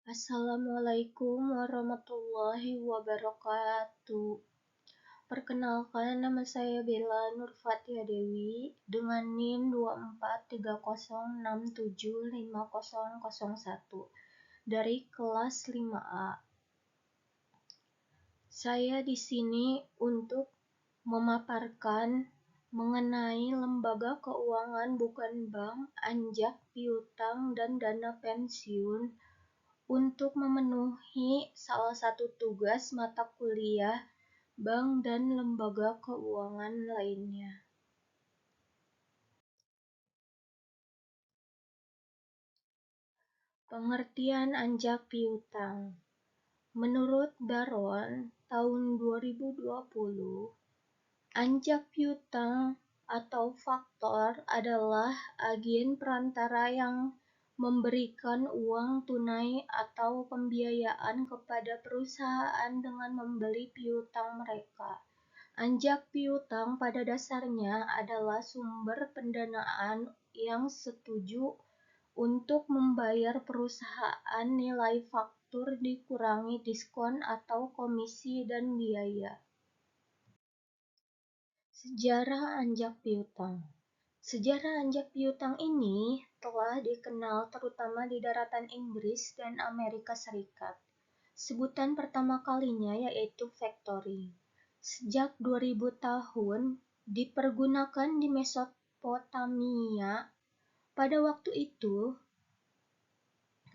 Assalamualaikum warahmatullahi wabarakatuh. Perkenalkan, nama saya Bella Nurfatia Dewi dengan NIM 2430675001 dari kelas 5A. Saya di sini untuk memaparkan mengenai lembaga keuangan bukan bank, anjak piutang, dan dana pensiun untuk memenuhi salah satu tugas mata kuliah bank dan lembaga keuangan lainnya. Pengertian anjak piutang. Menurut Baron tahun 2020, anjak piutang atau faktor adalah agen perantara yang memberikan uang tunai atau pembiayaan kepada perusahaan dengan membeli piutang mereka. Anjak piutang pada dasarnya adalah sumber pendanaan yang setuju untuk membayar perusahaan nilai faktur dikurangi diskon atau komisi dan biaya. Sejarah anjak piutang. Sejarah anjak piutang ini telah dikenal terutama di daratan Inggris dan Amerika Serikat. Sebutan pertama kalinya yaitu factoring. Sejak 2000 tahun dipergunakan di Mesopotamia. Pada waktu itu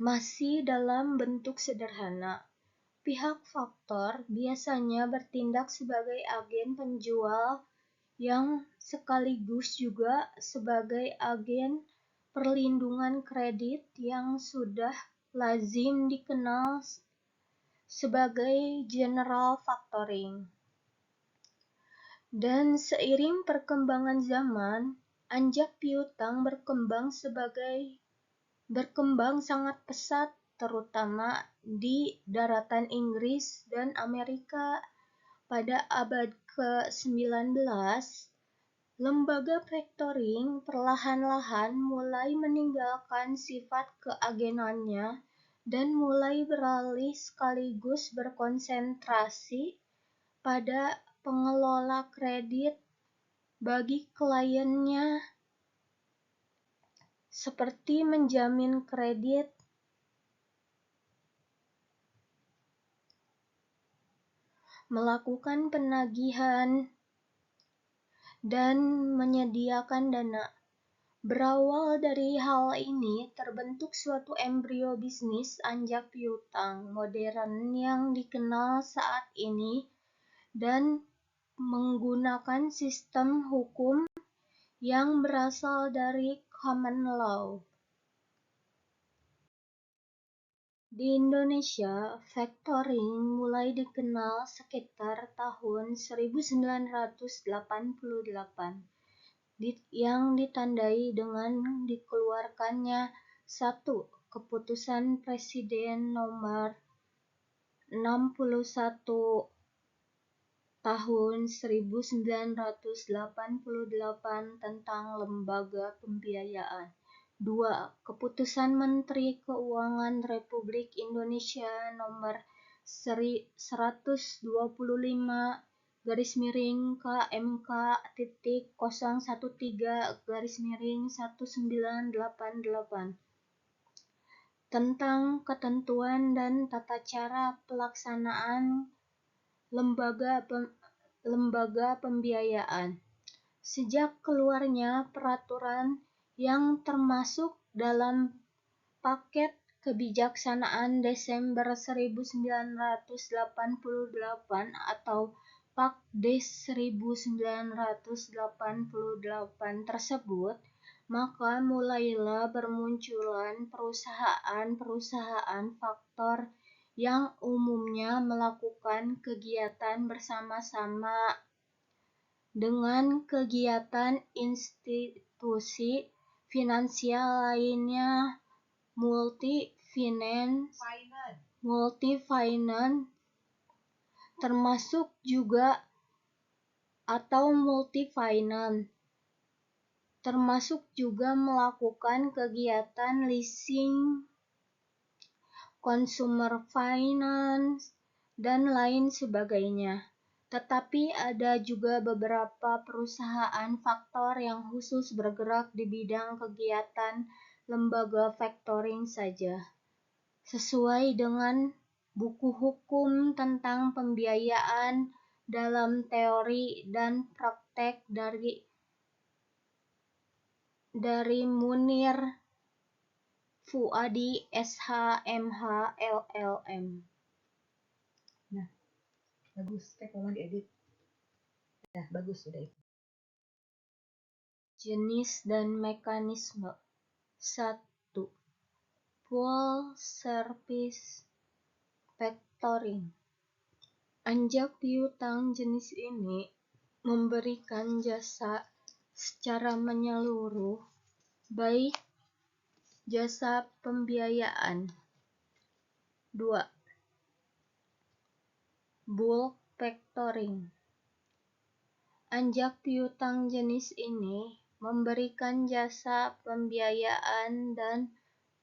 masih dalam bentuk sederhana. Pihak faktor biasanya bertindak sebagai agen penjual yang sekaligus juga sebagai agen perlindungan kredit yang sudah lazim dikenal sebagai general factoring. Dan seiring perkembangan zaman, anjak piutang berkembang sangat pesat terutama di daratan Inggris dan Amerika. Pada abad ke-19, lembaga factoring perlahan-lahan mulai meninggalkan sifat keagenannya dan mulai beralih sekaligus berkonsentrasi pada pengelola kredit bagi kliennya, seperti menjamin kredit, melakukan penagihan, dan menyediakan dana. Berawal dari hal ini, terbentuk suatu embrio bisnis anjak piutang modern yang dikenal saat ini dan menggunakan sistem hukum yang berasal dari common law. Di Indonesia, factoring mulai dikenal sekitar tahun 1988, yang ditandai dengan dikeluarkannya satu Keputusan Presiden Nomor 61 Tahun 1988 tentang lembaga pembiayaan. 2. Keputusan Menteri Keuangan Republik Indonesia Nomor 122/KMK.013/1988 tentang ketentuan dan tata cara pelaksanaan lembaga pembiayaan. Sejak keluarnya peraturan yang termasuk dalam Paket Kebijaksanaan Desember 1988 atau Pakdes 1988 tersebut, maka mulailah bermunculan perusahaan-perusahaan faktor yang umumnya melakukan kegiatan bersama-sama dengan kegiatan institusi finansial lainnya multi-finance termasuk juga melakukan kegiatan leasing, consumer finance, dan lain sebagainya. Tetapi ada juga beberapa perusahaan faktor yang khusus bergerak di bidang kegiatan lembaga factoring saja. Sesuai dengan buku hukum tentang pembiayaan dalam teori dan praktek dari Munir Fuadi SH MH LLM. Nah, bagus. Tolong diedit. Nah, bagus sudah itu. Jenis dan mekanisme. 1. Full service factoring. Anjak piutang jenis ini memberikan jasa secara menyeluruh, baik jasa pembiayaan. 2. Bulk factoring. Anjak piutang jenis ini memberikan jasa pembiayaan dan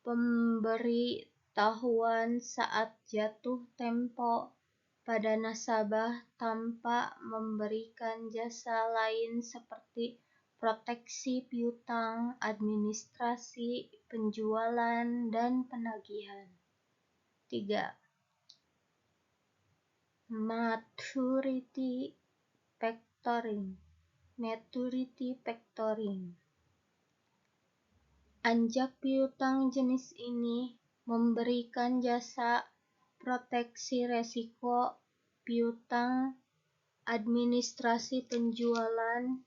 pemberitahuan saat jatuh tempo pada nasabah tanpa memberikan jasa lain seperti proteksi piutang, administrasi, penjualan, dan penagihan. 3. Maturity factoring. Anjak piutang jenis ini memberikan jasa proteksi resiko piutang, administrasi penjualan,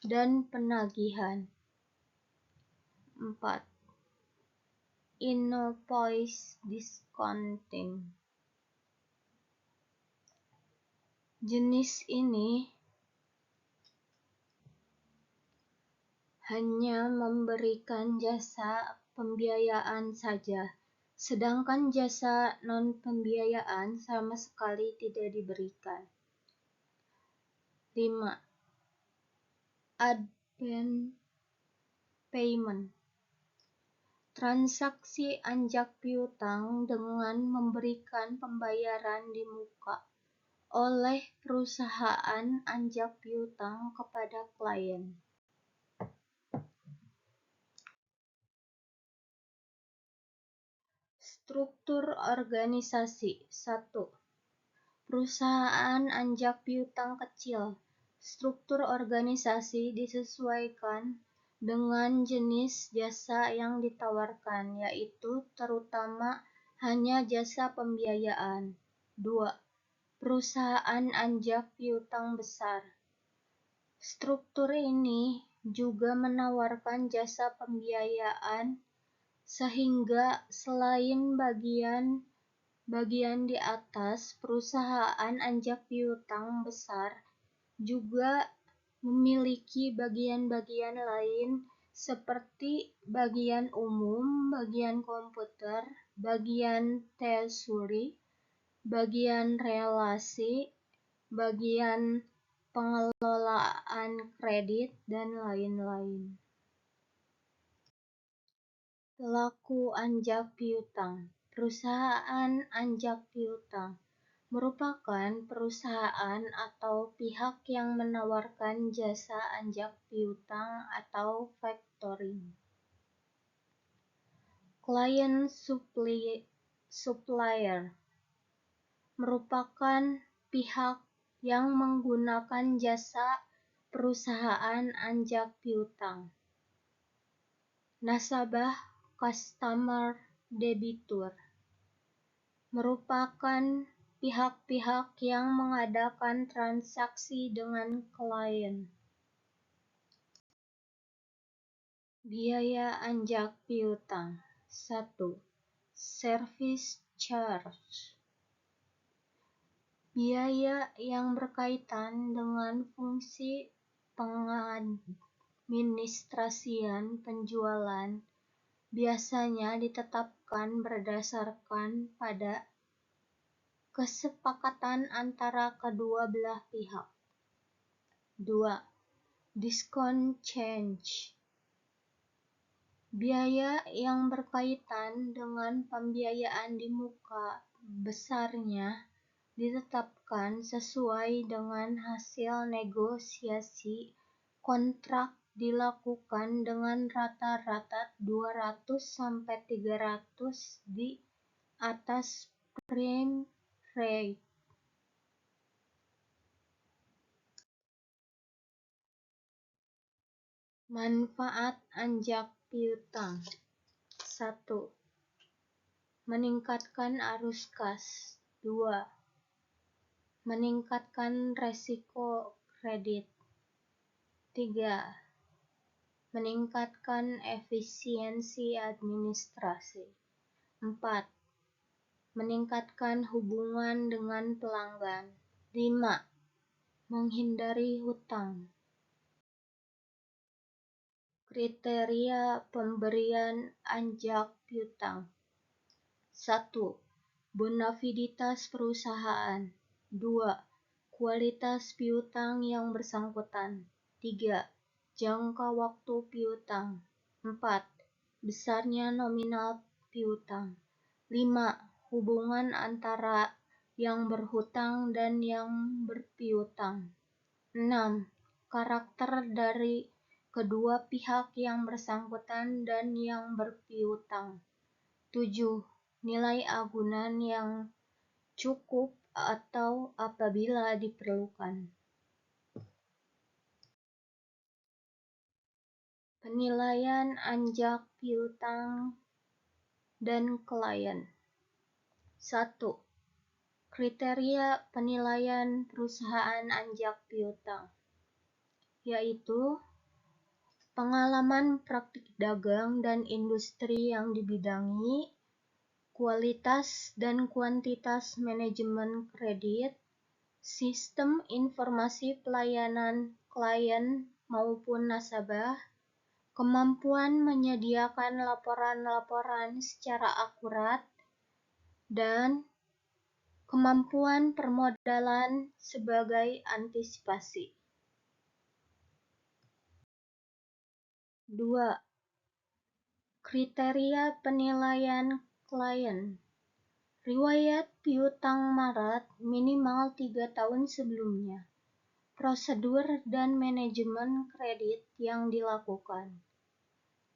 dan penagihan. 4. Invoice discounting. Jenis ini hanya memberikan jasa pembiayaan saja, sedangkan jasa non-pembiayaan sama sekali tidak diberikan. 5. Advance payment. Transaksi anjak piutang dengan memberikan pembayaran di muka oleh perusahaan anjak piutang kepada klien. Struktur organisasi. 1. Perusahaan anjak piutang kecil. Struktur organisasi disesuaikan dengan jenis jasa yang ditawarkan, yaitu terutama hanya jasa pembiayaan. 2. Perusahaan anjak piutang besar. Struktur ini juga menawarkan jasa pembiayaan, sehingga selain bagian di atas, perusahaan anjak piutang besar juga memiliki bagian-bagian lain seperti bagian umum, bagian komputer, bagian treasury, bagian relasi, bagian pengelolaan kredit, dan lain-lain. Pelaku anjak piutang. Perusahaan anjak piutang merupakan perusahaan atau pihak yang menawarkan jasa anjak piutang atau factoring. Client supplier merupakan pihak yang menggunakan jasa perusahaan anjak piutang. Nasabah customer debitur merupakan pihak-pihak yang mengadakan transaksi dengan klien. Biaya anjak piutang. 1. Service charge. Biaya yang berkaitan dengan fungsi pengadministrasian penjualan biasanya ditetapkan berdasarkan pada kesepakatan antara kedua belah pihak. 2. Discount change. Biaya yang berkaitan dengan pembiayaan di muka besarnya ditetapkan sesuai dengan hasil negosiasi kontrak dilakukan dengan rata-rata 200-300 di atas prime rate. Manfaat anjak piutang. 1. Meningkatkan arus kas. 2. Meningkatkan resiko kredit. 3. Meningkatkan efisiensi administrasi. 4. Meningkatkan hubungan dengan pelanggan. 5. Menghindari hutang. Kriteria pemberian anjak piutang. 1. Bonafiditas perusahaan. 2. Kualitas piutang yang bersangkutan. 3. Jangka waktu piutang. 4. Besarnya nominal piutang. 5. Hubungan antara yang berhutang dan yang berpiutang. 6. Karakter dari kedua pihak yang bersangkutan dan yang berpiutang. 7. Nilai agunan yang cukup atau apabila diperlukan. Penilaian anjak piutang dan klien. 1. Kriteria penilaian perusahaan anjak piutang, yaitu pengalaman praktik dagang dan industri yang dibidangi, kualitas dan kuantitas manajemen kredit, sistem informasi pelayanan klien maupun nasabah, kemampuan menyediakan laporan-laporan secara akurat, dan kemampuan permodalan sebagai antisipasi. 2. Kriteria penilaian klien. Riwayat piutang Maret minimal 3 tahun sebelumnya. Prosedur dan manajemen kredit yang dilakukan.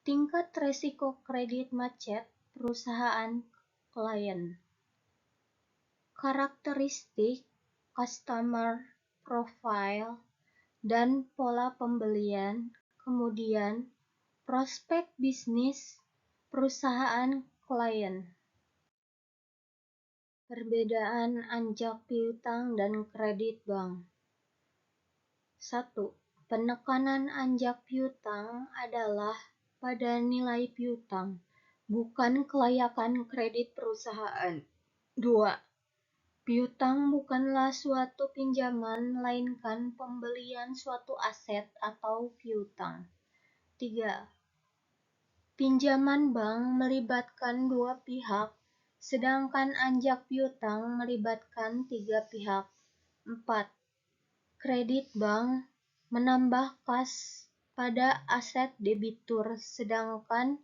Tingkat resiko kredit macet perusahaan klien. Karakteristik customer profile dan pola pembelian, kemudian prospek bisnis perusahaan klien. Perbedaan anjak piutang dan kredit bank. 1. Penekanan anjak piutang adalah pada nilai piutang, bukan kelayakan kredit perusahaan. 2. Piutang bukanlah suatu pinjaman, melainkan pembelian suatu aset atau piutang. 3. Pinjaman bank melibatkan dua pihak, sedangkan anjak piutang melibatkan 3 pihak. 4. Kredit bank menambah kas pada aset debitur, sedangkan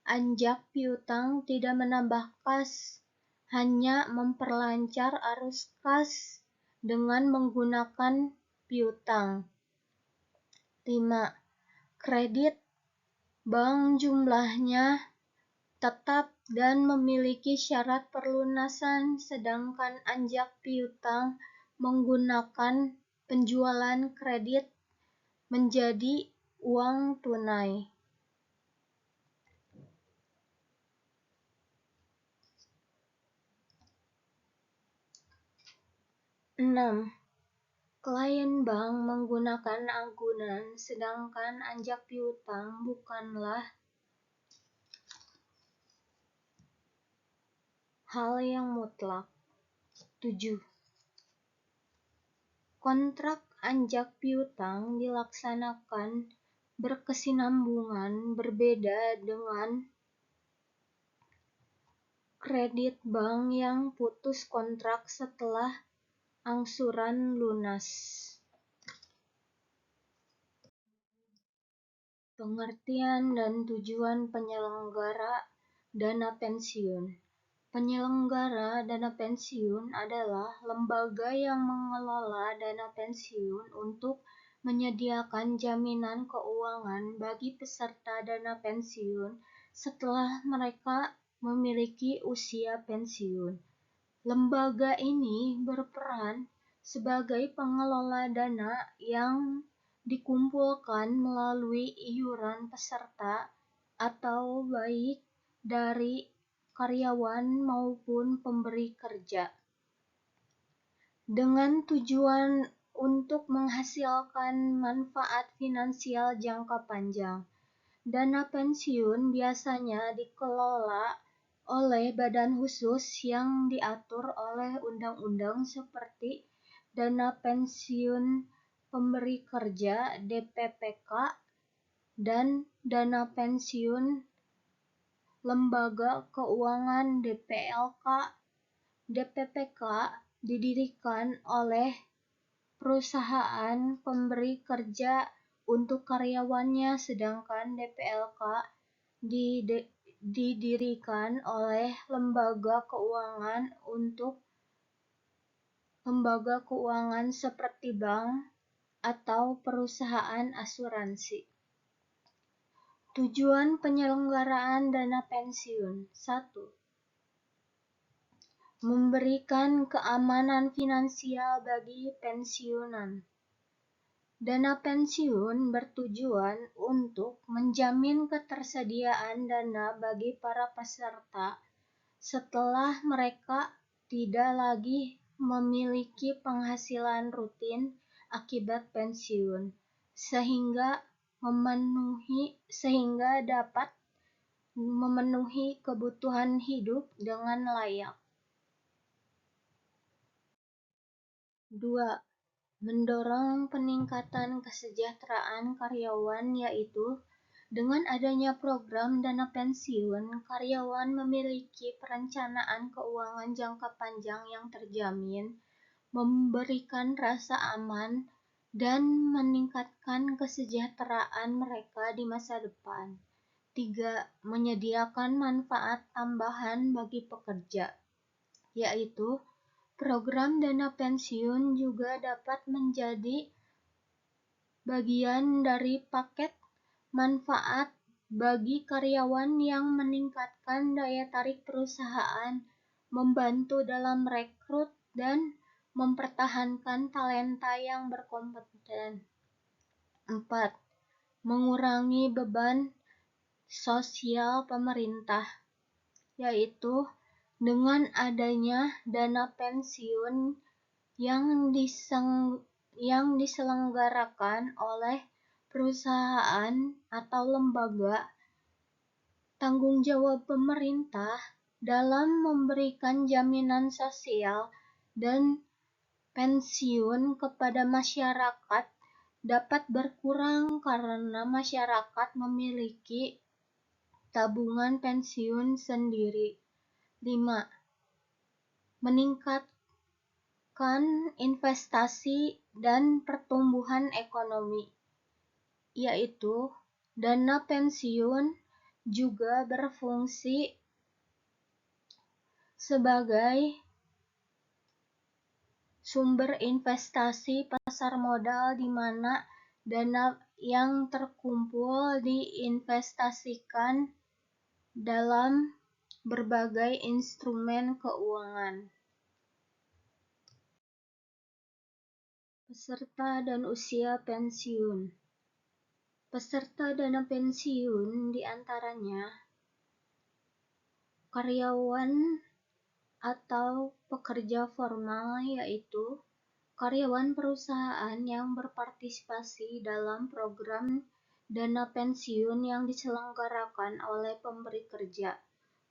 anjak piutang tidak menambah kas, hanya memperlancar arus kas dengan menggunakan piutang. 5. Kredit bank jumlahnya tetap dan memiliki syarat perlunasan, sedangkan anjak piutang menggunakan penjualan kredit menjadi uang tunai. 6. Klien bank menggunakan agunan, sedangkan anjak piutang bukanlah hal yang mutlak. 7. Kontrak anjak piutang dilaksanakan berkesinambungan, berbeda dengan kredit bank yang putus kontrak setelah angsuran lunas. Pengertian dan tujuan penyelenggara dana pensiun. Penyelenggara dana pensiun adalah lembaga yang mengelola dana pensiun untuk menyediakan jaminan keuangan bagi peserta dana pensiun setelah mereka memiliki usia pensiun. Lembaga ini berperan sebagai pengelola dana yang dikumpulkan melalui iuran peserta atau baik dari karyawan maupun pemberi kerja, dengan tujuan untuk menghasilkan manfaat finansial jangka panjang. Dana pensiun biasanya dikelola oleh badan khusus yang diatur oleh undang-undang seperti Dana Pensiun Pemberi Kerja (DPPK) dan Dana Pensiun Lembaga Keuangan (DPLK). DPPK didirikan oleh perusahaan pemberi kerja untuk karyawannya, sedangkan DPLK didirikan oleh lembaga keuangan untuk lembaga keuangan seperti bank atau perusahaan asuransi. Tujuan penyelenggaraan dana pensiun. 1. Memberikan keamanan finansial bagi pensiunan. Dana pensiun bertujuan untuk menjamin ketersediaan dana bagi para peserta setelah mereka tidak lagi memiliki penghasilan rutin akibat pensiun, sehingga dapat memenuhi kebutuhan hidup dengan layak. 2. Mendorong peningkatan kesejahteraan karyawan, yaitu dengan adanya program dana pensiun, karyawan memiliki perencanaan keuangan jangka panjang yang terjamin, memberikan rasa aman, dan meningkatkan kesejahteraan mereka di masa depan. 3. Menyediakan manfaat tambahan bagi pekerja, yaitu program dana pensiun juga dapat menjadi bagian dari paket manfaat bagi karyawan yang meningkatkan daya tarik perusahaan, membantu dalam rekrut, dan mempertahankan talenta yang berkompeten. 4. Mengurangi beban sosial pemerintah, yaitu dengan adanya dana pensiun yang diselenggarakan oleh perusahaan atau lembaga, tanggung jawab pemerintah dalam memberikan jaminan sosial dan pensiun kepada masyarakat dapat berkurang karena masyarakat memiliki tabungan pensiun sendiri. 5. Meningkatkan investasi dan pertumbuhan ekonomi, yaitu dana pensiun juga berfungsi sebagai sumber investasi pasar modal di mana dana yang terkumpul diinvestasikan dalam berbagai instrumen keuangan. Peserta dan usia pensiun. Peserta dana pensiun diantaranya karyawan atau pekerja formal, yaitu karyawan perusahaan yang berpartisipasi dalam program dana pensiun yang diselenggarakan oleh pemberi kerja.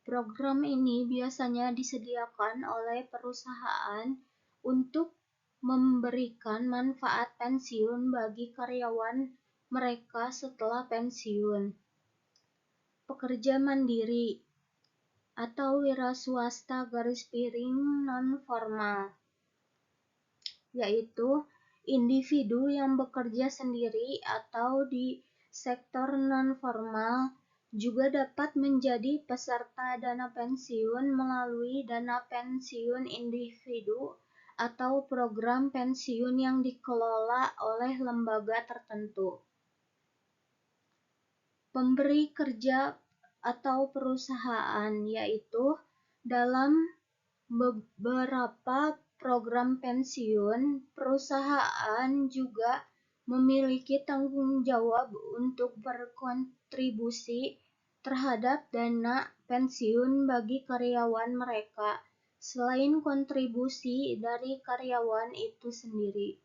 Program ini biasanya disediakan oleh perusahaan untuk memberikan manfaat pensiun bagi karyawan mereka setelah pensiun. Pekerja mandiri atau wira swasta non-formal, yaitu individu yang bekerja sendiri atau di sektor non-formal juga dapat menjadi peserta dana pensiun melalui dana pensiun individu atau program pensiun yang dikelola oleh lembaga tertentu. Pemberi kerja atau perusahaan, yaitu dalam beberapa program pensiun, perusahaan juga memiliki tanggung jawab untuk berkontribusi terhadap dana pensiun bagi karyawan mereka, selain kontribusi dari karyawan itu sendiri.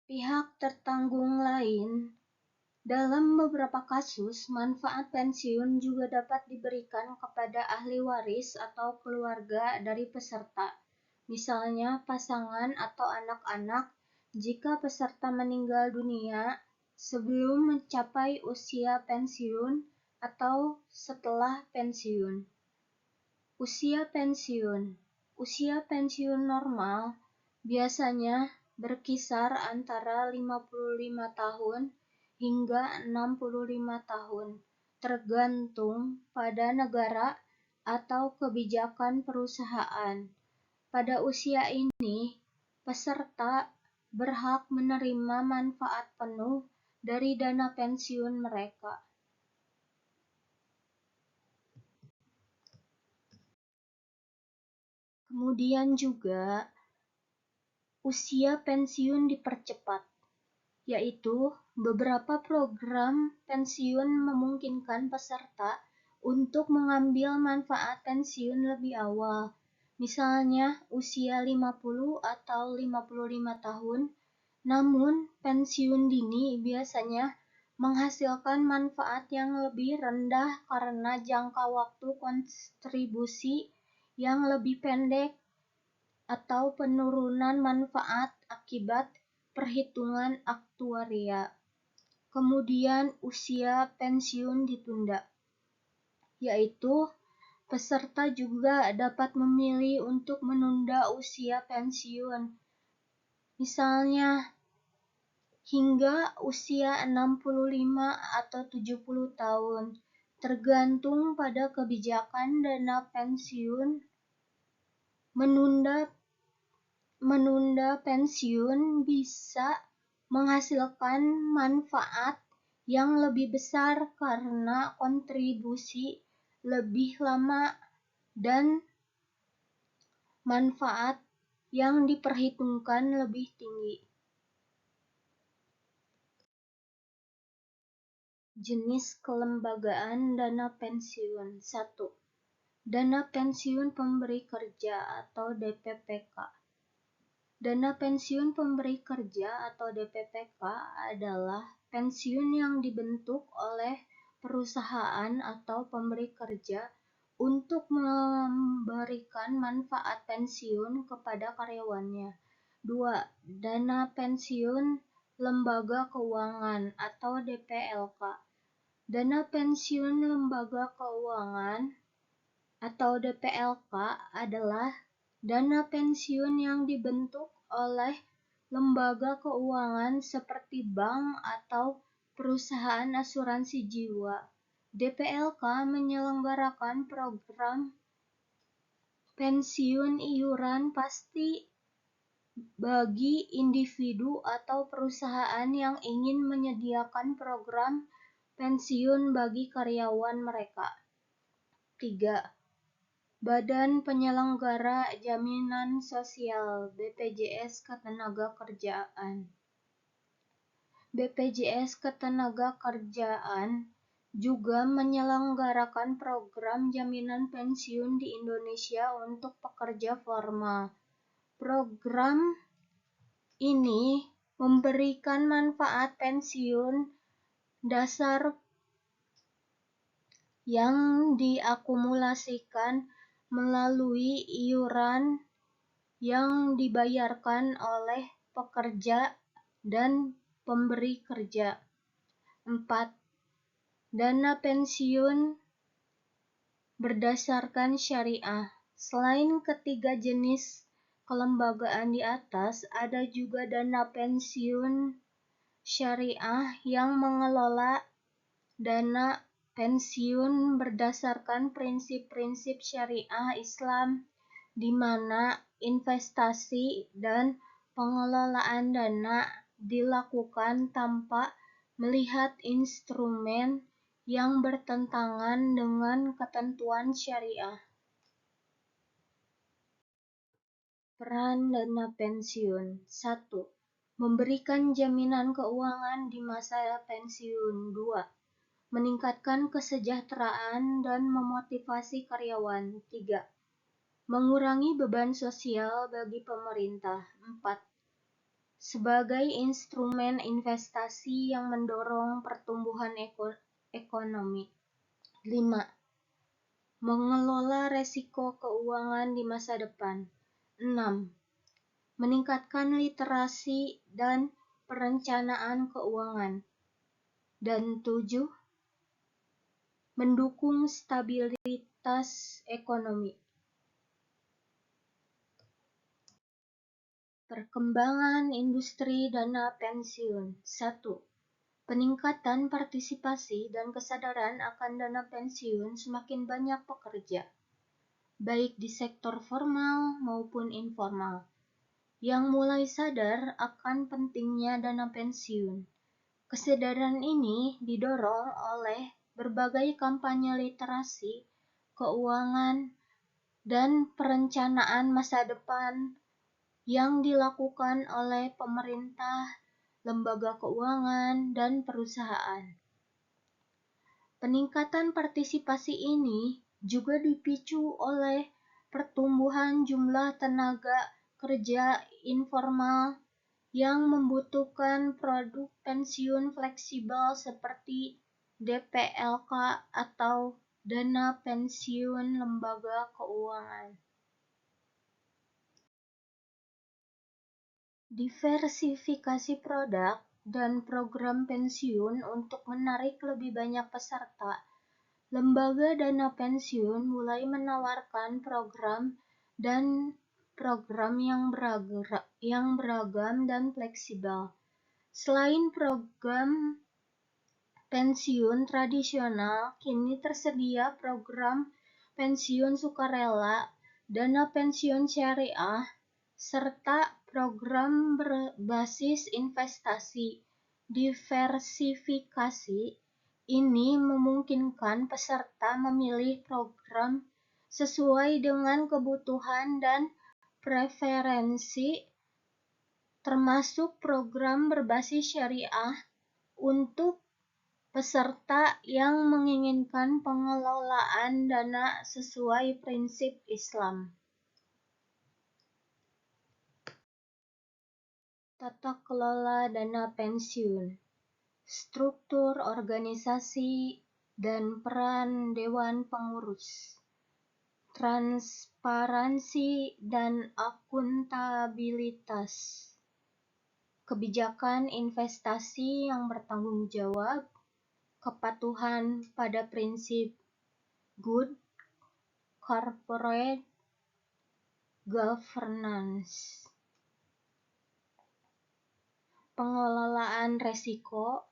Pihak tertanggung lain, dalam beberapa kasus, manfaat pensiun juga dapat diberikan kepada ahli waris atau keluarga dari peserta, misalnya pasangan atau anak-anak, jika peserta meninggal dunia sebelum mencapai usia pensiun atau setelah pensiun. Usia pensiun. Usia pensiun normal biasanya berkisar antara 55 tahun hingga 65 tahun, tergantung pada negara atau kebijakan perusahaan. Pada usia ini, peserta berhak menerima manfaat penuh dari dana pensiun mereka. Kemudian juga usia pensiun dipercepat, yaitu beberapa program pensiun memungkinkan peserta untuk mengambil manfaat pensiun lebih awal, misalnya usia 50 atau 55 tahun, namun pensiun dini biasanya menghasilkan manfaat yang lebih rendah karena jangka waktu kontribusi yang lebih pendek atau penurunan manfaat akibat perhitungan aktuaria. Kemudian usia pensiun ditunda, yaitu peserta juga dapat memilih untuk menunda usia pensiun, misalnya hingga usia 65 atau 70 tahun, tergantung pada kebijakan dana pensiun. Menunda pensiun bisa menghasilkan manfaat yang lebih besar karena kontribusi lebih lama dan manfaat yang diperhitungkan lebih tinggi. Jenis kelembagaan dana pensiun. 1. Dana pensiun pemberi kerja atau DPPK. Dana pensiun pemberi kerja atau DPPK adalah pensiun yang dibentuk oleh perusahaan atau pemberi kerja untuk memberikan manfaat pensiun kepada karyawannya. 2. Dana pensiun lembaga keuangan atau DPLK. Dana pensiun lembaga keuangan atau DPLK adalah dana pensiun yang dibentuk oleh lembaga keuangan seperti bank atau perusahaan asuransi jiwa. DPLK menyelenggarakan program pensiun iuran pasti bagi individu atau perusahaan yang ingin menyediakan program pensiun bagi karyawan mereka. 3. Badan Penyelenggara Jaminan Sosial (BPJS Ketenagakerjaan). BPJS Ketenagakerjaan juga menyelenggarakan program jaminan pensiun di Indonesia untuk pekerja formal. Program ini memberikan manfaat pensiun dasar yang diakumulasikan melalui iuran yang dibayarkan oleh pekerja dan pemberi kerja. 4. Dana pensiun berdasarkan syariah. Selain ketiga jenis kelembagaan di atas, ada juga dana pensiun syariah yang mengelola dana pensiun berdasarkan prinsip-prinsip syariah Islam, di mana investasi dan pengelolaan dana dilakukan tanpa melihat instrumen yang bertentangan dengan ketentuan syariah. Peran dana pensiun. 1. Memberikan jaminan keuangan di masa pensiun. 2. Meningkatkan kesejahteraan dan memotivasi karyawan. 3. Mengurangi beban sosial bagi pemerintah. 4. Sebagai instrumen investasi yang mendorong pertumbuhan ekonomi. 5. Mengelola resiko keuangan di masa depan. 6. Meningkatkan literasi dan perencanaan keuangan. Dan 7. Mendukung stabilitas ekonomi. Perkembangan industri dana pensiun. 1. Peningkatan partisipasi dan kesadaran akan dana pensiun semakin banyak pekerja, baik di sektor formal maupun informal, yang mulai sadar akan pentingnya dana pensiun. Kesadaran ini didorong oleh berbagai kampanye literasi, keuangan, dan perencanaan masa depan yang dilakukan oleh pemerintah, lembaga keuangan, dan perusahaan. Peningkatan partisipasi ini juga dipicu oleh pertumbuhan jumlah tenaga kerja informal yang membutuhkan produk pensiun fleksibel seperti DPLK atau dana pensiun lembaga keuangan. Diversifikasi produk dan program pensiun untuk menarik lebih banyak peserta. Lembaga dana pensiun mulai menawarkan program yang beragam dan fleksibel. Selain program pensiun tradisional, kini tersedia program pensiun sukarela, dana pensiun syariah, serta program berbasis investasi. Diversifikasi ini memungkinkan peserta memilih program sesuai dengan kebutuhan dan preferensi, termasuk program berbasis syariah untuk peserta yang menginginkan pengelolaan dana sesuai prinsip Islam. Tata kelola dana pensiun, struktur organisasi dan peran dewan pengurus, transparansi dan akuntabilitas, kebijakan investasi yang bertanggung jawab, kepatuhan pada prinsip good corporate governance. Pengelolaan resiko,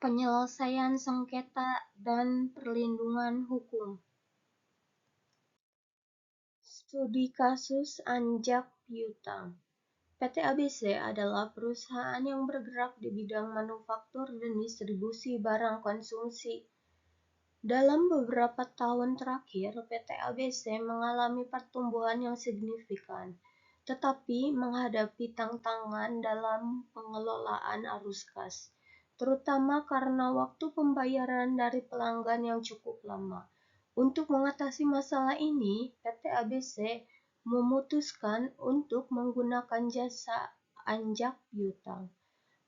penyelesaian sengketa, dan perlindungan hukum. Studi kasus Anjak Piutang. PT ABC adalah perusahaan yang bergerak di bidang manufaktur dan distribusi barang konsumsi. Dalam beberapa tahun terakhir, PT ABC mengalami pertumbuhan yang signifikan, tetapi menghadapi tantangan dalam pengelolaan arus kas, terutama karena waktu pembayaran dari pelanggan yang cukup lama. Untuk mengatasi masalah ini, PT ABC memutuskan untuk menggunakan jasa anjak piutang.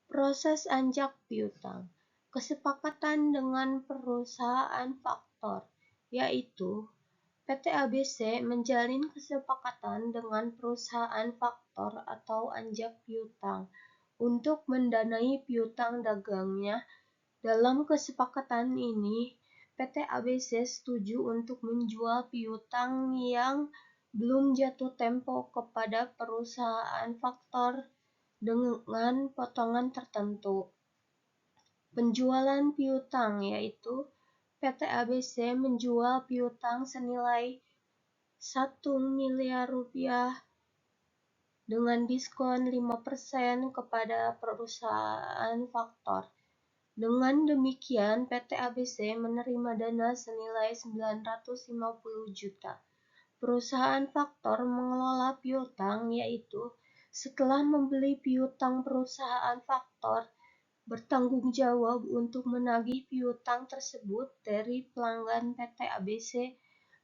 Proses anjak piutang, kesepakatan dengan perusahaan faktor, yaitu PT ABC menjalin kesepakatan dengan perusahaan faktor atau anjak piutang untuk mendanai piutang dagangnya. Dalam kesepakatan ini, PT ABC setuju untuk menjual piutang yang belum jatuh tempo kepada perusahaan faktor dengan potongan tertentu. Penjualan piutang yaitu PT ABC menjual piutang senilai 1 miliar rupiah dengan diskon 5% kepada perusahaan faktor. Dengan demikian, PT ABC menerima dana senilai 950 juta. Perusahaan faktor mengelola piutang yaitu setelah membeli piutang perusahaan faktor bertanggung jawab untuk menagih piutang tersebut dari pelanggan PT ABC.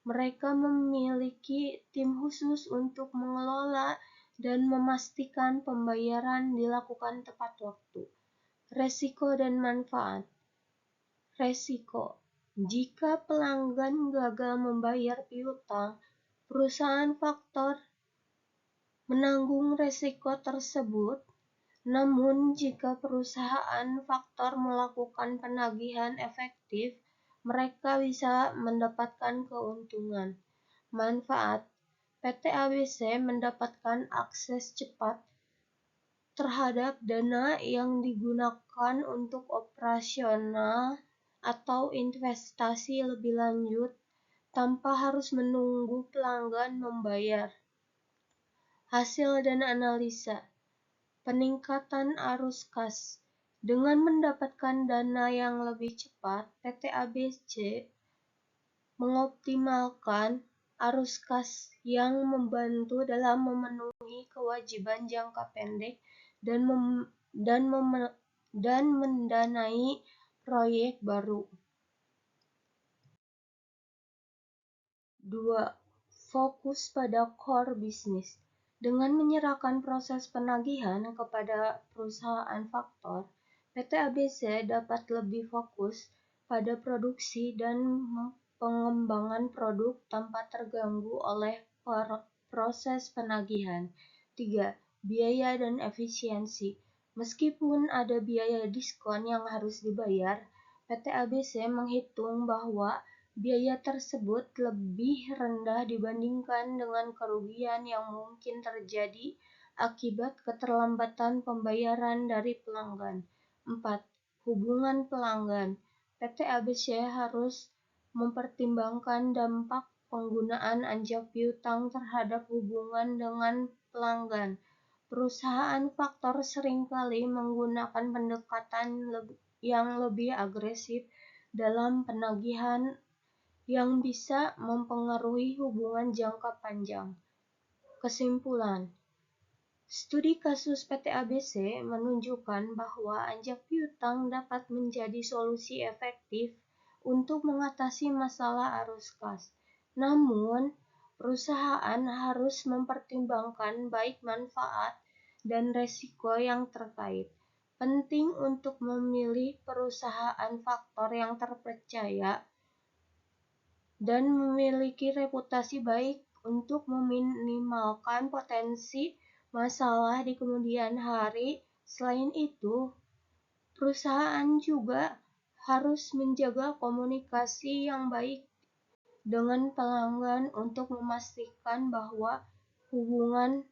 Mereka memiliki tim khusus untuk mengelola dan memastikan pembayaran dilakukan tepat waktu. Resiko dan manfaat. Resiko. Jika pelanggan gagal membayar piutang, perusahaan faktor menanggung resiko tersebut. Namun, jika perusahaan faktor melakukan penagihan efektif, mereka bisa mendapatkan keuntungan. Manfaat. PT ABC mendapatkan akses cepat terhadap dana yang digunakan untuk operasional atau investasi lebih lanjut tanpa harus menunggu pelanggan membayar. Hasil dan analisa. Peningkatan arus kas. Dengan mendapatkan dana yang lebih cepat, PT ABC mengoptimalkan arus kas yang membantu dalam memenuhi kewajiban jangka pendek dan mendanai proyek baru. 2. Fokus pada core business. Dengan menyerahkan proses penagihan kepada perusahaan faktor, PT ABC dapat lebih fokus pada produksi dan pengembangan produk tanpa terganggu oleh proses penagihan. 3. Biaya dan efisiensi. Meskipun ada biaya diskon yang harus dibayar, PT ABC menghitung bahwa biaya tersebut lebih rendah dibandingkan dengan kerugian yang mungkin terjadi akibat keterlambatan pembayaran dari pelanggan. 4. Hubungan pelanggan. PT ABC harus mempertimbangkan dampak penggunaan anjak piutang terhadap hubungan dengan pelanggan. Perusahaan faktor seringkali menggunakan pendekatan yang lebih agresif dalam penagihan yang bisa mempengaruhi hubungan jangka panjang. Kesimpulan. Studi kasus PT ABC menunjukkan bahwa anjak piutang dapat menjadi solusi efektif untuk mengatasi masalah arus kas. Namun, perusahaan harus mempertimbangkan baik manfaat dan resiko yang terkait. Penting untuk memilih perusahaan faktor yang terpercaya dan memiliki reputasi baik untuk meminimalkan potensi masalah di kemudian hari. Selain itu, perusahaan juga harus menjaga komunikasi yang baik dengan pelanggan untuk memastikan bahwa hubungan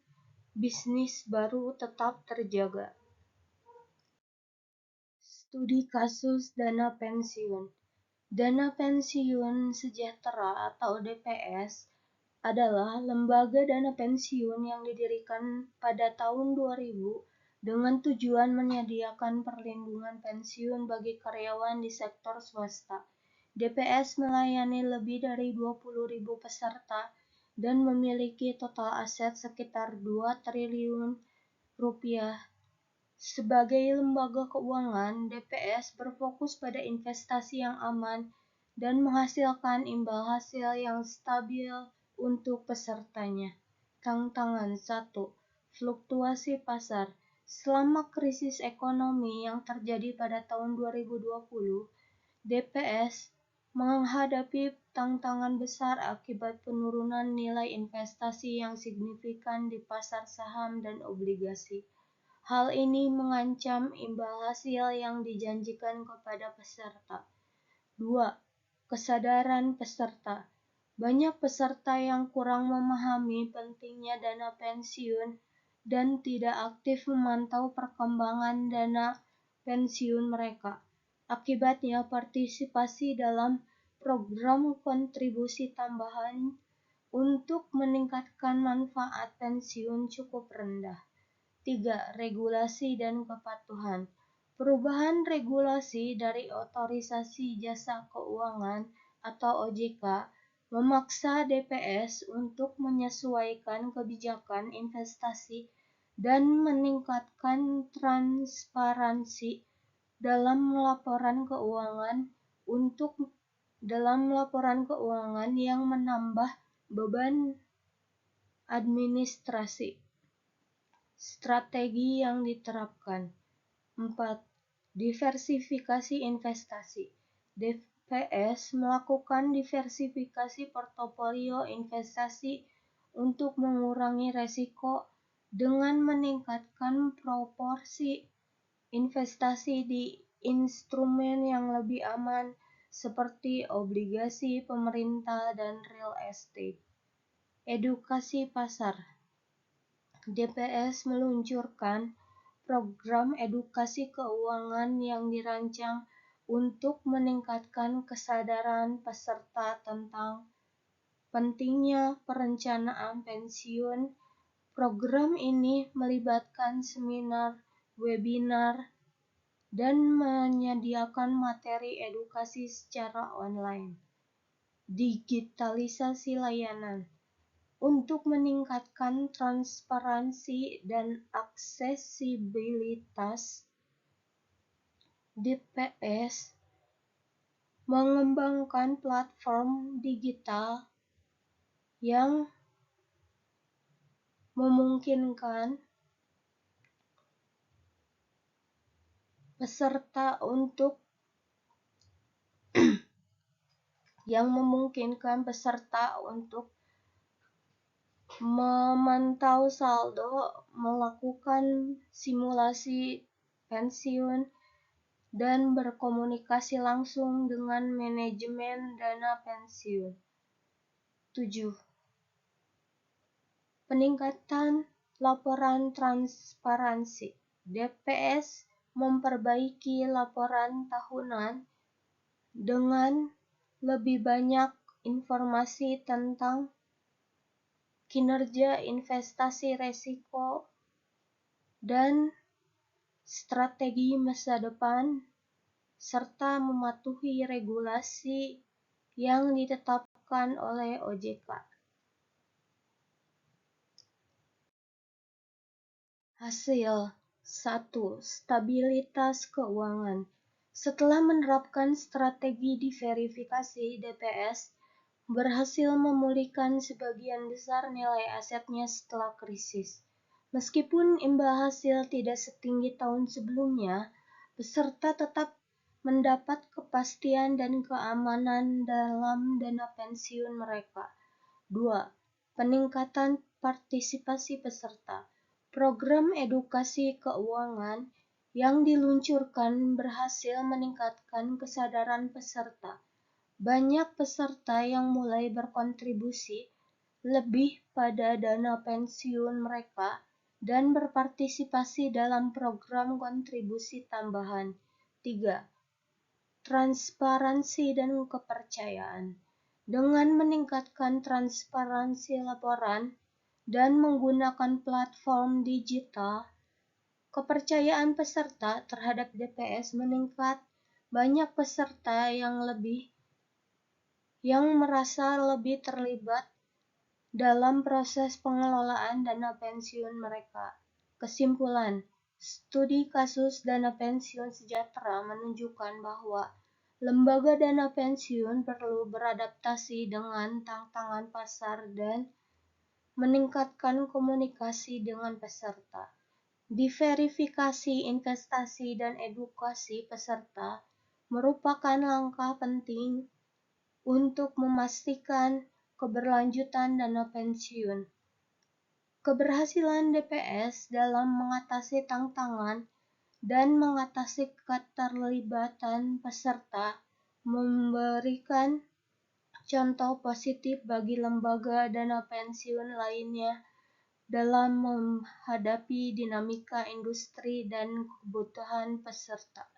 bisnis baru tetap terjaga. Studi kasus dana pensiun. Dana Pensiun Sejahtera atau DPS adalah lembaga dana pensiun yang didirikan pada tahun 2000 dengan tujuan menyediakan perlindungan pensiun bagi karyawan di sektor swasta. DPS melayani lebih dari 20.000 peserta dan memiliki total aset sekitar 2 triliun rupiah. Sebagai lembaga keuangan, DPS berfokus pada investasi yang aman dan menghasilkan imbal hasil yang stabil untuk pesertanya. Tantangan 1. Fluktuasi pasar. Selama krisis ekonomi yang terjadi pada tahun 2020, DPS menghadapi tantangan besar akibat penurunan nilai investasi yang signifikan di pasar saham dan obligasi. Hal ini mengancam imbal hasil yang dijanjikan kepada peserta. 2. Kesadaran peserta. Banyak peserta yang kurang memahami pentingnya dana pensiun dan tidak aktif memantau perkembangan dana pensiun mereka. Akibatnya, partisipasi dalam program kontribusi tambahan untuk meningkatkan manfaat pensiun cukup rendah. 3. Regulasi dan kepatuhan. Perubahan regulasi dari Otorisasi Jasa Keuangan atau OJK memaksa DPS untuk menyesuaikan kebijakan investasi dan meningkatkan transparansi dalam laporan keuangan yang menambah beban administrasi. Strategi yang diterapkan. 4. Diversifikasi investasi. DPS melakukan diversifikasi portofolio investasi untuk mengurangi resiko dengan meningkatkan proporsi investasi di instrumen yang lebih aman seperti obligasi pemerintah dan real estate. Edukasi pasar. DPS meluncurkan program edukasi keuangan yang dirancang untuk meningkatkan kesadaran peserta tentang pentingnya perencanaan pensiun. Program ini melibatkan seminar, webinar, dan menyediakan materi edukasi secara online. Digitalisasi layanan. Untuk meningkatkan transparansi dan aksesibilitas, DPS mengembangkan platform digital yang memungkinkan peserta untuk memantau saldo, melakukan simulasi pensiun, dan berkomunikasi langsung dengan manajemen dana pensiun. 7. Peningkatan laporan transparansi. DPS memperbaiki laporan tahunan dengan lebih banyak informasi tentang kinerja investasi resiko dan strategi masa depan, serta mematuhi regulasi yang ditetapkan oleh OJK. Hasil 1. Stabilitas keuangan. Setelah menerapkan strategi diverifikasi, DPS berhasil memulihkan sebagian besar nilai asetnya setelah krisis. Meskipun imbal hasil tidak setinggi tahun sebelumnya, peserta tetap mendapat kepastian dan keamanan dalam dana pensiun mereka. 2. Peningkatan partisipasi peserta. Program edukasi keuangan yang diluncurkan berhasil meningkatkan kesadaran peserta. Banyak peserta yang mulai berkontribusi lebih pada dana pensiun mereka dan berpartisipasi dalam program kontribusi tambahan. 3. Transparansi dan kepercayaan. Dengan meningkatkan transparansi laporan dan menggunakan platform digital, kepercayaan peserta terhadap DPS meningkat. Banyak peserta yang merasa lebih terlibat dalam proses pengelolaan dana pensiun mereka. Kesimpulan, studi kasus dana pensiun sejahtera menunjukkan bahwa lembaga dana pensiun perlu beradaptasi dengan tantangan pasar dan meningkatkan komunikasi dengan peserta. Diverifikasi investasi dan edukasi peserta merupakan langkah penting untuk memastikan keberlanjutan dana pensiun. Keberhasilan DPS dalam mengatasi tantangan dan mengatasi keterlibatan peserta memberikan contoh positif bagi lembaga dana pensiun lainnya dalam menghadapi dinamika industri dan kebutuhan peserta.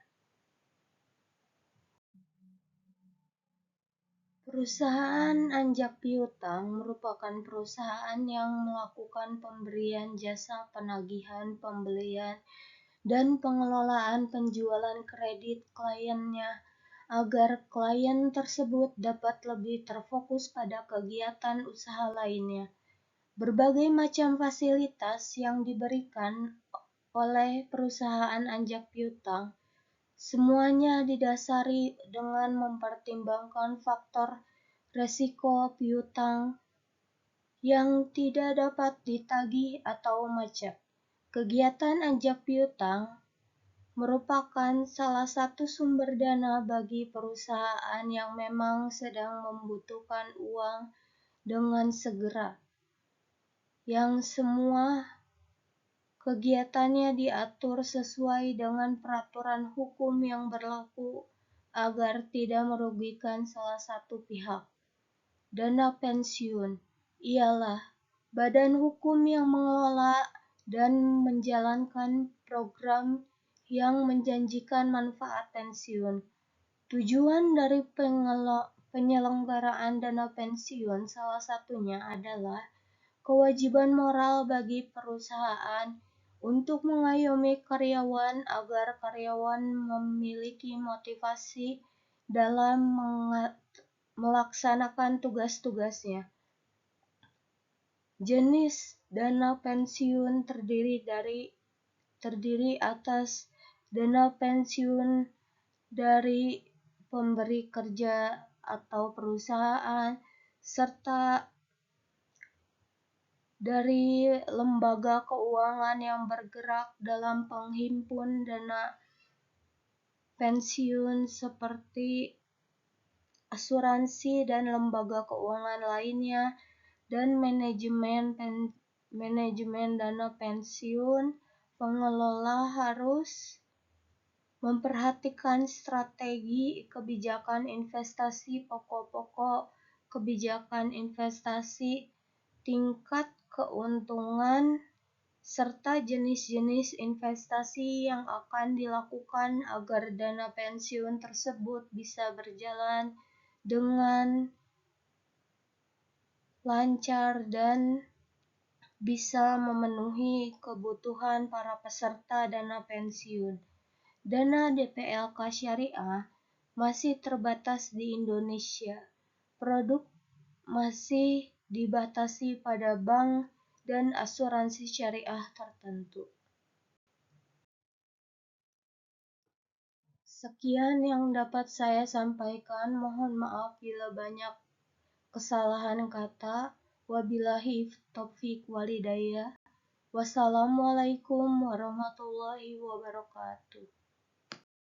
Perusahaan anjak piutang merupakan perusahaan yang melakukan pemberian jasa penagihan, pembelian, dan pengelolaan penjualan kredit kliennya agar klien tersebut dapat lebih terfokus pada kegiatan usaha lainnya. Berbagai macam fasilitas yang diberikan oleh perusahaan anjak piutang semuanya didasari dengan mempertimbangkan faktor resiko piutang yang tidak dapat ditagih atau macet. Kegiatan anjak piutang merupakan salah satu sumber dana bagi perusahaan yang memang sedang membutuhkan uang dengan segera, yang semua kegiatannya diatur sesuai dengan peraturan hukum yang berlaku agar tidak merugikan salah satu pihak. Dana pensiun ialah badan hukum yang mengelola dan menjalankan program yang menjanjikan manfaat pensiun. Tujuan dari penyelenggaraan dana pensiun salah satunya adalah kewajiban moral bagi perusahaan untuk mengayomi karyawan agar karyawan memiliki motivasi dalam melaksanakan tugas-tugasnya. Jenis dana pensiun terdiri atas dana pensiun dari pemberi kerja atau perusahaan, serta dari lembaga keuangan yang bergerak dalam penghimpun dana pensiun seperti asuransi dan lembaga keuangan lainnya, dan manajemen dana pensiun. Pengelola harus memperhatikan strategi kebijakan investasi, pokok-pokok kebijakan investasi, tingkat keuntungan, serta jenis-jenis investasi yang akan dilakukan agar dana pensiun tersebut bisa berjalan dengan lancar dan bisa memenuhi kebutuhan para peserta dana pensiun. Dana DPLK Syariah masih terbatas di Indonesia. Produk masih dibatasi pada bank dan asuransi syariah tertentu. Sekian yang dapat saya sampaikan. Mohon maaf bila banyak kesalahan kata. Wabillahi taufiq walhidayah. Wassalamualaikum warahmatullahi wabarakatuh.